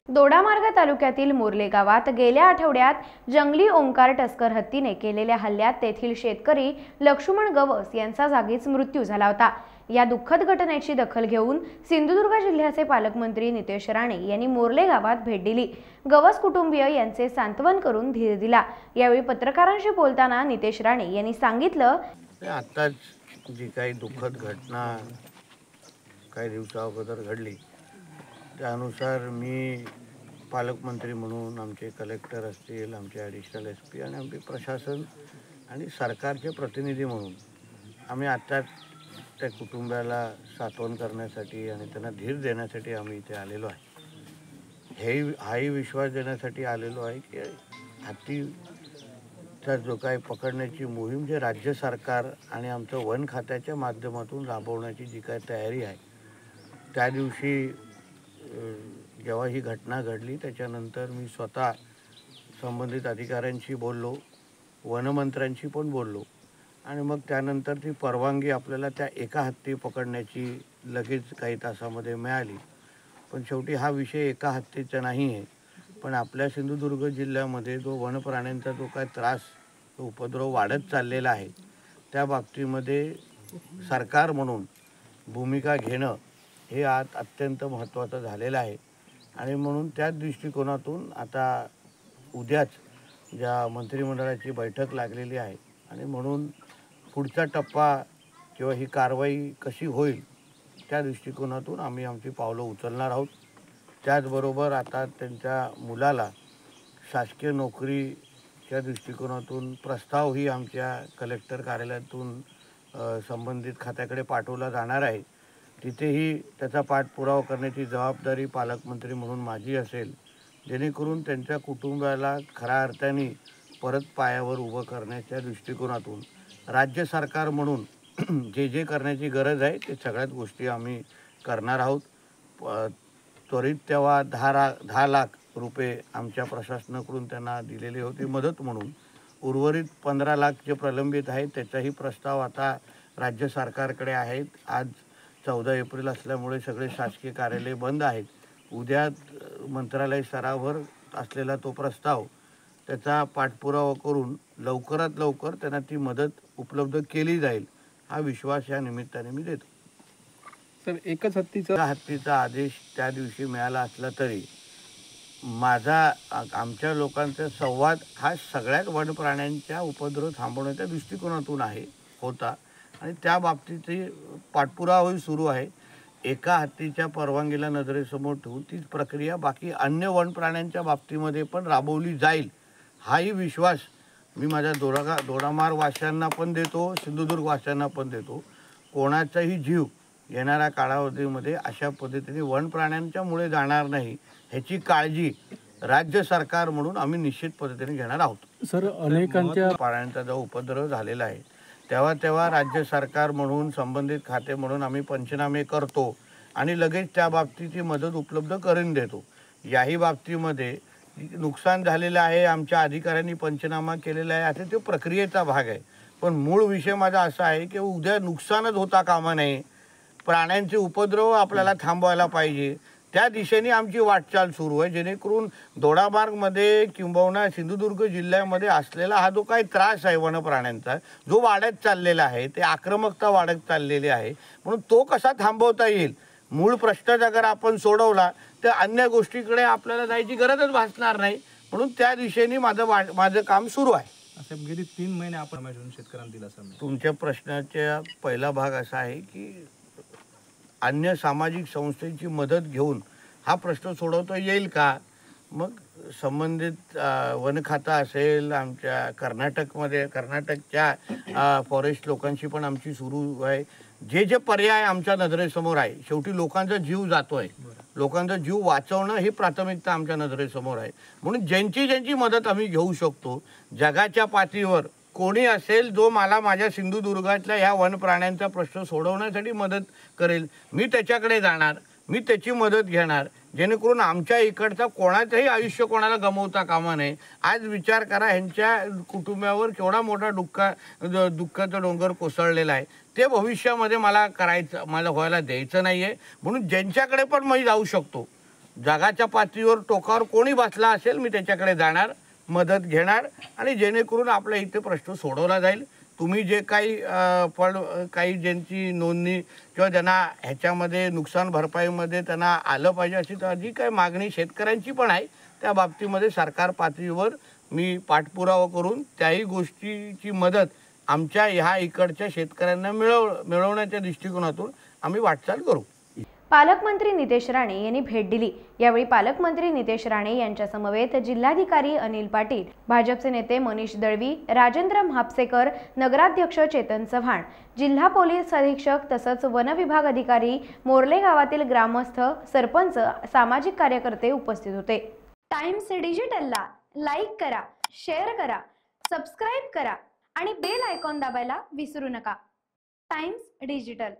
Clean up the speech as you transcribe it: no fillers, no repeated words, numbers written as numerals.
दोडामार्ग तालुक्यातील मोर्ले गावात गेल्या आठवड्यात जंगली ओंकार टस्कर हत्तीने केलेल्या हल्ल्यात तेथील शेतकरी लक्ष्मण गवस यांचा जागीच मृत्यू झाला होता। या दुःखद घटनेची दखल घेऊन सिंधुदुर्ग जिल्ह्याचे पालकमंत्री नितेश राणे यांनी मोर्ले गावात भेट दिली। गवस कुटुंबीय यांचे सांत्वन करून धीर दिला। यावेळी पत्रकारांशी बोलताना नितेश राणे यांनी सांगितलं, आताच जी काही दुःखद घटना काही दिवसा अगोदर घडली त्यानुसार मी पालकमंत्री म्हणून आमचे कलेक्टर असतील, आमचे ॲडिशनल SP आणि आमचे प्रशासन आणि सरकारचे प्रतिनिधी म्हणून आम्ही आत्ताच त्या कुटुंबाला सांत्वन करण्यासाठी आणि त्यांना धीर देण्यासाठी आम्ही इथे आलेलो आहे। हाही विश्वास देण्यासाठी आलेलो आहे की हत्तीचा जो काही पकडण्याची मोहीम जे राज्य सरकार आणि आमचं वन खात्याच्या माध्यमातून राबवण्याची जी काही तयारी आहे, त्या दिवशी जेव्हा ही घटना घडली त्याच्यानंतर मी स्वतः संबंधित अधिकाऱ्यांशी बोललो, वनमंत्र्यांशी पण बोललो आणि मग त्यानंतर ती परवानगी आपल्याला त्या एका हत्ती पकडण्याची लगेच काही तासामध्ये मिळाली। पण शेवटी हा विषय एका हत्तीचा नाही आहे, पण आपल्या सिंधुदुर्ग जिल्ह्यामध्ये जो वनप्राण्यांचा जो काय त्रास, उपद्रव वाढत चाललेला आहे, त्या बाबतीमध्ये सरकार म्हणून भूमिका घेणं हे आज अत्यंत महत्त्वाचं झालेलं आहे। आणि म्हणून त्याच दृष्टिकोनातून आता उद्याच ज्या मंत्रिमंडळाची बैठक लागलेली आहे आणि म्हणून पुढचा टप्पा किंवा ही कारवाई कशी होईल त्या दृष्टिकोनातून आम्ही आमची पावलं उचलणार आहोत। त्याचबरोबर आता त्यांच्या मुलाला शासकीय नोकरीच्या दृष्टिकोनातून प्रस्तावही आमच्या कलेक्टर कार्यालयातून संबंधित खात्याकडे पाठवला जाणार आहे। तिथेही त्याचा पाठपुरावा करण्याची जबाबदारी पालकमंत्री म्हणून माझी असेल, जेणेकरून त्यांच्या कुटुंबाला खऱ्या अर्थाने परत पायावर उभं करण्याच्या दृष्टिकोनातून राज्य सरकार म्हणून जे करण्याची गरज आहे ते सगळ्याच गोष्टी आम्ही करणार आहोत। त्वरित तेव्हा 10 लाख रुपये आमच्या प्रशासनाकडून त्यांना दिलेले होते मदत म्हणून। उर्वरित 15 लाख जे प्रलंबित आहेत त्याचाही प्रस्ताव आता राज्य सरकारकडे आहेत। आज 14 एप्रिल असल्यामुळे सगळे शासकीय कार्यालय बंद आहेत। उद्या मंत्रालय स्तरावर असलेला तो प्रस्ताव त्याचा पाठपुरावा करून लवकरात लवकर त्यांना ती मदत उपलब्ध केली जाईल हा विश्वास या निमित्ताने मी देतो। सर, एकच हत्तीचा आदेश त्या दिवशी मिळाला असला तरी माझा आमच्या लोकांचा संवाद हा सगळ्याच वनप्राण्यांच्या उपद्रव थांबवण्याच्या दृष्टिकोनातून होता आणि त्या बाबतीतही पाठपुरावाही सुरू आहे। एका हत्तीच्या परवानगीला नजरेसमोर ठेवून तीच प्रक्रिया बाकी अन्य वनप्राण्यांच्या बाबतीमध्ये पण राबवली जाईल हाही विश्वास मी माझ्या दोडामार्ग वासियांना पण देतो, सिंधुदुर्ग वासियांना पण देतो। कोणाचाही जीव येणाऱ्या कालावधीमध्ये अशा पद्धतीने वनप्राण्यांच्यामुळे जाणार नाही ह्याची काळजी राज्य सरकार म्हणून आम्ही निश्चित पद्धतीने घेणार आहोत। सर, अनेकांच्या प्राण्यांचा जो उपद्रव झालेला आहे तेव्हा राज्य सरकार म्हणून संबंधित खाते म्हणून आम्ही पंचनामे करतो आणि लगेच त्या बाबतीची मदत उपलब्ध करून देतो। याही बाबतीमध्ये नुकसान झालेलं आहे, आमच्या अधिकाऱ्यांनी पंचनामा केलेला आहे, आता तो प्रक्रियेचा भाग आहे। पण मूळ विषय माझा असा आहे की उद्या नुकसानच होता कामा नये, प्राण्यांचे उपद्रव आपल्याला थांबवायला पाहिजे, त्या दिशेने आमची वाटचाल सुरू आहे। जेणेकरून दोडामार्गमध्ये किंबहुना सिंधुदुर्ग जिल्ह्यामध्ये असलेला हा जो काही त्रास आहे वनप्राण्यांचा जो वाढत चाललेला आहे, ते आक्रमकता वाढत चाललेली आहे, म्हणून तो कसा थांबवता येईल, मूळ प्रश्न अगर आपण सोडवला तर अन्य गोष्टीकडे आपल्याला जायची गरजच भासणार नाही। म्हणून त्या दिशेने माझं काम सुरू आहे। गेली 3 महिने आपण शेतकऱ्यांना दिला सर। तुमच्या प्रश्नाचा पहिला भाग असा आहे की अन्य सामाजिक संस्थेची मदत घेऊन हा प्रश्न सोडवता येईल का? मग संबंधित वन खाता असेल, आमच्या कर्नाटकच्या फॉरेस्ट लोकांशी पण आमची सुरू आहे। जे पर्याय आमच्या नजरेसमोर आहे, शेवटी लोकांचा जीव जातोय, लोकांचा जीव वाचवणं ही प्राथमिकता आमच्या नजरेसमोर आहे। म्हणून ज्यांची मदत आम्ही घेऊ शकतो जगाच्या पातळीवर कोणी असेल जो मला माझ्या सिंधुदुर्गातल्या ह्या वनप्राण्यांचा प्रश्न सोडवण्यासाठी मदत करेल, मी त्याच्याकडे जाणार, मी त्याची मदत घेणार, जेणेकरून आमच्या इकडचा कोणाचंही आयुष्य कोणाला गमवता कामा नये। आज विचार करा, ह्यांच्या कुटुंबावर केवढा मोठा दुःखाचा डोंगर कोसळलेला आहे, ते भविष्यामध्ये मला व्हायला द्यायचं नाही आहे। म्हणून ज्यांच्याकडे पण मी जाऊ शकतो, जगाच्या पातळीवर टोकावर कोणी बसला असेल मी त्याच्याकडे जाणार, मदत घेणार आणि जेणेकरून आपल्या इथे प्रश्न सोडवला जाईल. तुम्ही जे काही ज्यांची नोंदणी किंवा ज्यांना ह्याच्यामध्ये नुकसान भरपाईमध्ये त्यांना आलं पाहिजे अशी जी काही मागणी शेतकऱ्यांची पण आहे, त्या बाबतीमध्ये सरकार पातळीवर मी पाठपुरावा करून त्याही गोष्टीची मदत आमच्या ह्या इकडच्या शेतकऱ्यांना मिळवण्याच्या दृष्टिकोनातून आम्ही वाटचाल करू. पालकमंत्री नितेश राणे यांनी भेट दिली. यावेळी पालकमंत्री नितेश राणे यांच्या समवेत जिल्हाधिकारी अनिल पाटील, भाजपचे नेते मनीष दळवी, राजेंद्र म्हापसेकर, नगराध्यक्ष चेतन चव्हाण, जिल्हा पोलीस अधीक्षक तसंच वन विभाग अधिकारी, मोर्ले गावातील ग्रामस्थ, सरपंच, सामाजिक कार्यकर्ते उपस्थित होते. टाइम्स डिजिटलला लाईक करा, शेअर करा, सबस्क्राईब करा आणि बेल आयकॉन दाबायला विसरू नका. Times digital.